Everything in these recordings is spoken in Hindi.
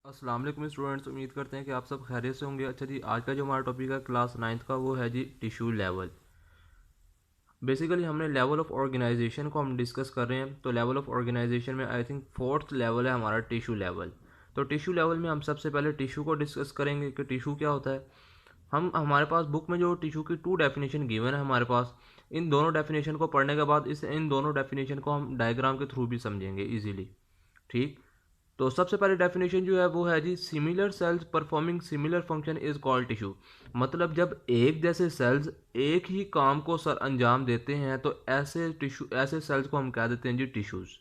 अस्सलाम वालेकुम स्टूडेंट्स, उम्मीद करते हैं कि आप सब खैरियत से होंगे। अच्छा जी, आज का जो हमारा टॉपिक है क्लास 9th का वो है जी टिश्यू लेवल। बेसिकली हमने लेवल ऑफ ऑर्गेनाइजेशन को हम डिस्कस कर रहे हैं। तो लेवल ऑफ ऑर्गेनाइजेशन में आई थिंक फोर्थ लेवल है हमारा टिश्यू लेवल। तो टिश्यू लेवल में हम सबसे पहले टिश्यू को डिस्कस करेंगे कि टिश्यू क्या होता है। हम हमारे पास बुक में जो टिश्यू की 2 डेफिनेशन गिवन है हमारे पास, इन दोनों डेफिनेशन को पढ़ने के बाद इन दोनों डेफिनेशन को हम डायग्राम के थ्रू भी समझेंगे इजीली। ठीक। तो सबसे पहले डेफिनेशन जो है वो है जी similar cells performing similar function is called tissue. मतलब जब एक जैसे सेल्स एक ही काम को सर अंजाम देते हैं तो ऐसे सेल्स को हम कह देते हैं जी टिश्यूज।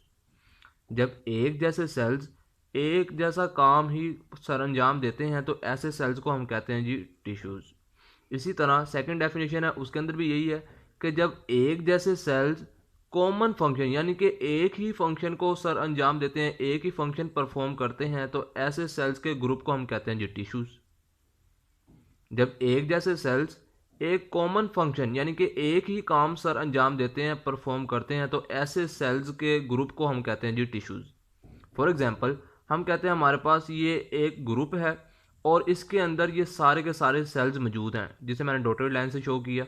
जब एक जैसे सेल्स एक जैसा काम ही सर अंजाम देते हैं तो ऐसे सेल्स को हम कहते हैं जी टिश्यूज। इसी तरह सेकंड डेफिनेशन है, उसके अंदर भी यही है कि जब एक जैसे सेल्स कॉमन फंक्शन यानी कि एक ही फंक्शन को सर अंजाम देते हैं, एक ही फंक्शन परफॉर्म करते हैं तो ऐसे सेल्स के ग्रुप को हम कहते हैं जी टिश्यूज। जब एक जैसे सेल्स एक कॉमन फंक्शन यानी कि एक ही काम सर अंजाम देते हैं, परफॉर्म करते हैं तो ऐसे सेल्स के ग्रुप को हम कहते हैं जी टिश्यूज। फॉर एग्जांपल हम कहते हैं हमारे पास ये एक ग्रुप है और इसके अंदर ये सारे के सारे सेल्स मौजूद हैं, जिसे मैंने डॉटेड लाइन से शो किया।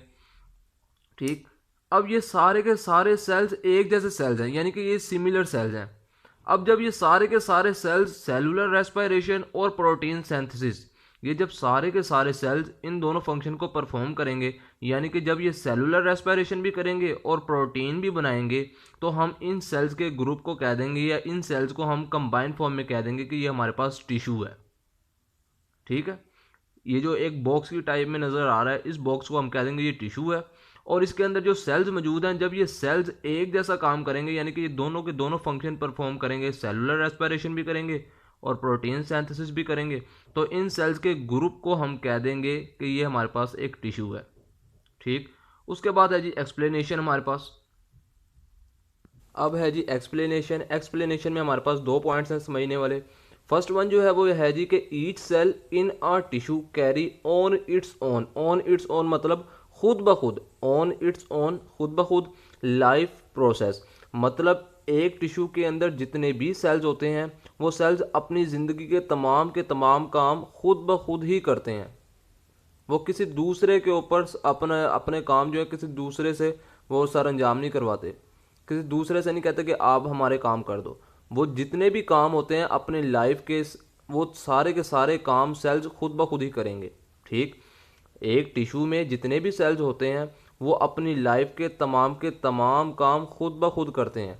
ठीक। अब ये सारे के सारे सेल्स एक जैसे सेल्स हैं यानी कि ये सिमिलर सेल्स हैं। अब जब ये सारे के सारे सेल्स सेलुलर रेस्पिरेशन और प्रोटीन सिंथेसिस, ये जब सारे के सारे सेल्स इन दोनों फंक्शन को परफॉर्म करेंगे यानी कि जब ये सेलुलर रेस्पिरेशन भी करेंगे और प्रोटीन भी बनाएंगे तो हम इन सेल्स के ग्रुप को कह देंगे या इन सेल्स को हम कंबाइंड फॉर्म में कह देंगे कि ये हमारे पास टिश्यू है। ठीक है। ये जो एक बॉक्स की टाइप में नज़र आ रहा है, इस बॉक्स को हम कह देंगे ये टिश्यू है। और इसके अंदर जो सेल्स मौजूद हैं, जब ये सेल्स एक जैसा काम करेंगे यानी कि ये दोनों के दोनों फंक्शन परफॉर्म करेंगे, सेलुलर रेस्पिरेशन भी करेंगे और प्रोटीन सिंथेसिस भी करेंगे, तो इन सेल्स के ग्रुप को हम कह देंगे कि ये हमारे पास एक टिश्यू है। ठीक। उसके बाद है जी एक्सप्लेनेशन हमारे पास। अब है जी एक्सप्लेनेशन। एक्सप्लेनेशन में हमारे पास 2 पॉइंट्स हैं समझने वाले। फर्स्ट वन जो है वो है जी कि each cell in a tissue carry on its own मतलब खुद ब खुद, ऑन इट्स ओन खुद ब खुद लाइफ प्रोसेस। मतलब एक टिश्यू के अंदर जितने भी सेल्स होते हैं वो सेल्स अपनी ज़िंदगी के तमाम काम खुद ब खुद ही करते हैं। वो किसी दूसरे के ऊपर अपने अपने काम जो है किसी दूसरे से वो सर अंजाम नहीं करवाते। किसी दूसरे से नहीं कहते कि आप हमारे काम कर दो। वो जितने भी काम होते हैं अपनी लाइफ के वो सारे के सारे काम सेल्स खुद ब खुद ही करेंगे। ठीक। एक टिश्यू में जितने भी सेल्स होते हैं वो अपनी लाइफ के तमाम काम खुद ब खुद करते हैं।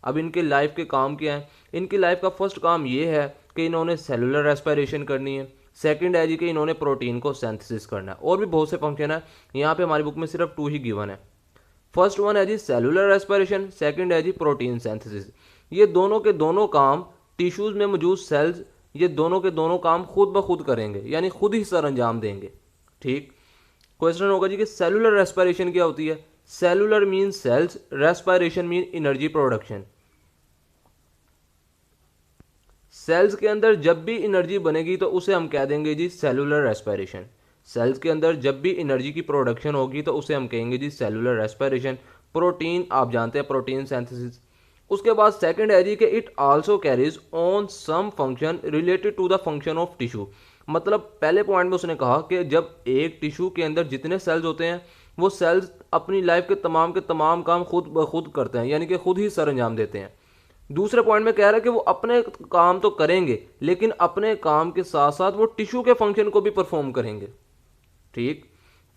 अब इनके लाइफ के काम क्या हैं? इनकी लाइफ का फर्स्ट काम ये है कि इन्होंने सेलुलर रेस्पिरेशन करनी है। सेकंड है जी कि इन्होंने प्रोटीन को सिंथेसिस करना है। और भी बहुत से फंक्शन है, यहाँ पे हमारी बुक में सिर्फ 2 ही गिवन है। फर्स्ट वन है जी सेलुलर रेस्पिरेशन, सेकंड है जी प्रोटीन सिंथेसिस। ये दोनों के दोनों काम टिश्यूज में मौजूद सेल्स ये दोनों के दोनों काम खुद ब खुद करेंगे यानी खुद ही सर अंजाम देंगे। ठीक। क्वेश्चन होगा जी कि सेलुलर रेस्पिरेशन क्या होती है? Cellular mean cells, respiration mean energy production. Cells के अंदर जब भी एनर्जी बनेगी तो उसे हम कह देंगे जी सेलुलर रेस्पिरेशन। सेल्स के अंदर जब भी एनर्जी की प्रोडक्शन होगी तो उसे हम कहेंगे जी सेलुलर रेस्पिरेशन। प्रोटीन आप जानते हैं, प्रोटीन सिंथेसिस। उसके बाद सेकंड है जी कि it also carries on some function related to the function of tissue. मतलब पहले पॉइंट में उसने कहा कि जब एक टिश्यू के अंदर जितने सेल्स होते हैं वो सेल्स अपनी लाइफ के तमाम काम खुद ब खुद करते हैं यानी कि खुद ही सर अंजाम देते हैं। दूसरे पॉइंट में कह रहा है कि वो अपने काम तो करेंगे लेकिन अपने काम के साथ साथ वो टिश्यू के फंक्शन को भी परफॉर्म करेंगे। ठीक।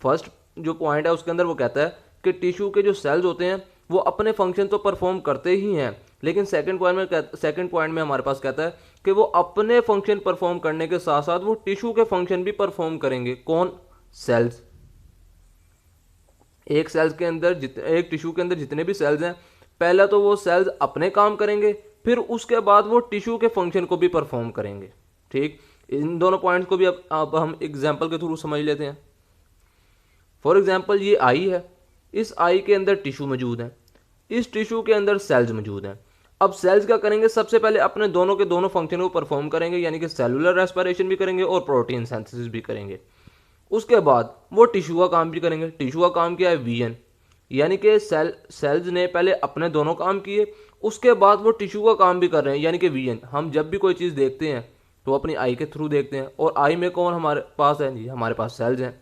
फर्स्ट जो पॉइंट है उसके अंदर वो कहता है कि टिश्यू के जो सेल्स होते हैं वो अपने फंक्शन तो परफॉर्म करते ही हैं, लेकिन सेकंड पॉइंट में हमारे पास कहता है कि वो अपने फंक्शन परफॉर्म करने के साथ साथ वो टिश्यू के फंक्शन भी परफॉर्म करेंगे। कौन? सेल्स। एक टिश्यू के अंदर जितने भी सेल्स हैं पहला तो वो सेल्स अपने काम करेंगे, फिर उसके बाद वो टिश्यू के फंक्शन को भी परफॉर्म करेंगे। ठीक। इन दोनों पॉइंट्स को भी अब हम एग्जांपल के थ्रू समझ लेते हैं। फॉर एग्जांपल ये आई है, इस आई के अंदर टिश्यू मौजूद है, इस टिश्यू के अंदर सेल्स मौजूद हैं। अब सेल्स क्या करेंगे? सबसे पहले अपने दोनों के दोनों फंक्शन को परफॉर्म करेंगे यानी कि सेलुलर रेस्पिरेशन भी करेंगे और प्रोटीन सिंथेसिस भी करेंगे। उसके बाद वो टिश्यू का काम भी करेंगे। टिश्यू का काम क्या है? विजन। यानी कि सेल्स ने पहले अपने दोनों काम किए, उसके बाद वो टिश्यू का काम भी कर रहे हैं यानी कि विजन। हम जब भी कोई चीज़ देखते हैं तो अपनी आई के थ्रू देखते हैं। और आई में कौन हमारे पास है जी, हमारे पास सेल्स हैं।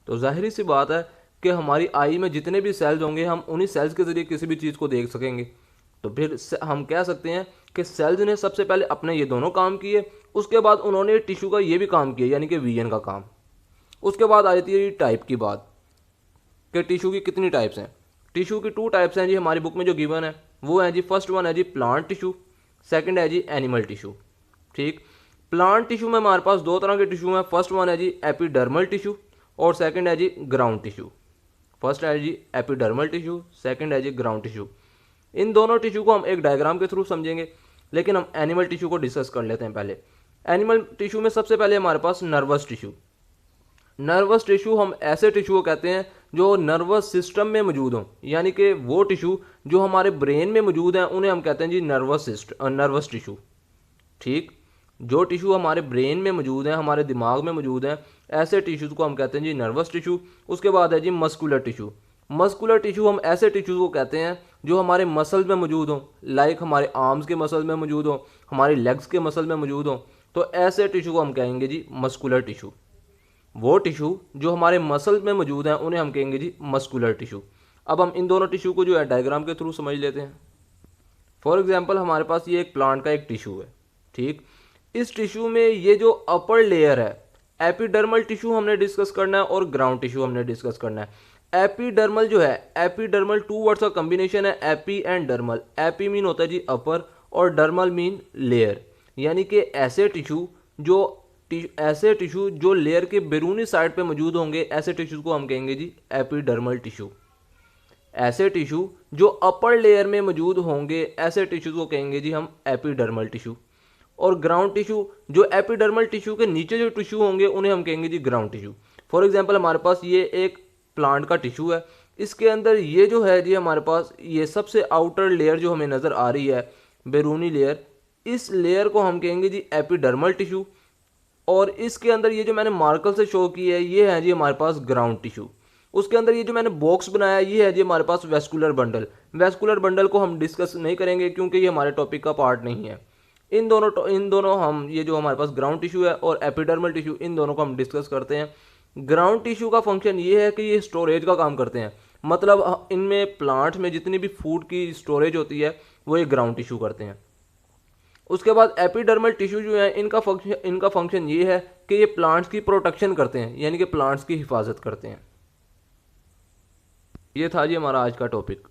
तो जाहिर सी बात है कि हमारी आई में जितने भी सेल्स होंगे हम उन्हीं सेल्स के ज़रिए किसी भी चीज़ को देख सकेंगे। तो फिर हम कह सकते हैं कि सेल्स ने सबसे पहले अपने ये दोनों काम किए, उसके बाद उन्होंने टिश्यू का ये भी काम किया, यानी कि विजन का काम। उसके बाद आ जाती है टाइप की बात कि टिश्यू की कितनी टाइप्स हैं। टिश्यू की 2 टाइप्स हैं जी, हमारी बुक में जो गिवन है वो है जी, फर्स्ट वन है जी प्लांट टिश्यू, सेकंड है जी एनिमल टिश्यू। ठीक, प्लांट टिश्यू में हमारे पास 2 तरह के टिश्यू हैं। फर्स्ट वन है जी एपिडर्मल टिश्यू और सेकंड है जी ग्राउंड टिश्यू। फर्स्ट है जी एपिडर्मल टिश्यू, सेकंड है जी ग्राउंड टिश्यू। इन दोनों टिश्यू को हम एक डायग्राम के थ्रू समझेंगे, लेकिन हम एनिमल टिश्यू को डिस्कस कर लेते हैं पहले। एनिमल टिश्यू में सबसे पहले हमारे पास नर्वस टिश्यू। नर्वस टिश्यू हम ऐसे टिश्यू को कहते हैं जो नर्वस सिस्टम में मौजूद हों, यानी कि वो टिश्यू जो हमारे ब्रेन में मौजूद हैं उन्हें हम कहते हैं जी नर्वस टिश्यू। ठीक, जो टिश्यू हमारे ब्रेन में मौजूद हैं, हमारे दिमाग में मौजूद हैं, ऐसे टिश्यूज़ को हम कहते हैं जी नर्वस टिश्यू। उसके बाद है जी मस्कुलर टिश्यू। मस्कुलर टिश्यू हम ऐसे टिश्यूज़ को कहते हैं जो हमारे मसल्स में मौजूद हों, लाइक हमारे आर्म्स के मसल में मौजूद हों, हमारी लेग्स के मसल में मौजूद हों। तो ऐसे टिश्यू को हम कहेंगे जी मस्कुलर टिश्यू। वो टिश्यू जो हमारे मसल में मौजूद हैं उन्हें हम कहेंगे जी मस्कुलर टिश्यू। अब हम इन दोनों टिश्यू को जो है डायग्राम के थ्रू समझ लेते हैं। फॉर एग्जांपल हमारे पास ये एक प्लांट का एक टिश्यू है। ठीक, इस टिश्यू में ये जो अपर लेयर है, एपिडर्मल टिश्यू हमने डिस्कस करना है और ग्राउंड टिश्यू हमने डिस्कस करना है। एपिडर्मल जो है, एपिडर्मल 2 वर्ड्स का कॉम्बिनेशन है, AP and dermal. AP mean होता है जी अपर और डर्मल मीन लेयर, यानी कि ऐसे टिश्यू जो लेयर के बैरूनी साइड पे मौजूद होंगे, ऐसे टिश्यू को हम कहेंगे जी एपिडर्मल टिश्यू। ऐसे टिश्यू जो अपर लेयर में मौजूद होंगे, ऐसे टिश्यू को कहेंगे जी हम एपिडर्मल टिश्यू। और ग्राउंड टिश्यू जो एपिडर्मल टिश्यू के नीचे जो टिश्यू होंगे उन्हें हम कहेंगे जी ग्राउंड टिश्यू। फॉर एग्जांपल हमारे पास ये एक प्लांट का टिश्यू है, इसके अंदर ये जो है जी हमारे पास ये सबसे आउटर लेयर जो हमें नज़र आ रही है, बैरूनी लेयर, इस लेयर को हम कहेंगे जी एपिडर्मल टिश्यू। और इसके अंदर ये जो मैंने मार्कर से शो की है ये है जी हमारे पास ग्राउंड टिश्यू। उसके अंदर ये जो मैंने बॉक्स बनाया ये है जी हमारे पास वेस्कुलर बंडल। वेस्कुलर बंडल को हम डिस्कस नहीं करेंगे क्योंकि ये हमारे टॉपिक का पार्ट नहीं है। इन दोनों हम ये जो हमारे पास ग्राउंड टिश्यू है और एपिडर्मल टिश्यू, इन दोनों को हम डिस्कस करते हैं। ग्राउंड टिश्यू का फंक्शन ये है कि ये स्टोरेज का काम करते हैं, मतलब इनमें प्लांट में जितनी भी फूड की स्टोरेज होती है वो ये ग्राउंड टिश्यू करते हैं। उसके बाद एपिडर्मल टिश्यू जो है इनका फंक्शन ये है कि ये प्लांट्स की प्रोटेक्शन करते हैं, यानी कि प्लांट्स की हिफाजत करते हैं। ये था जी हमारा आज का टॉपिक।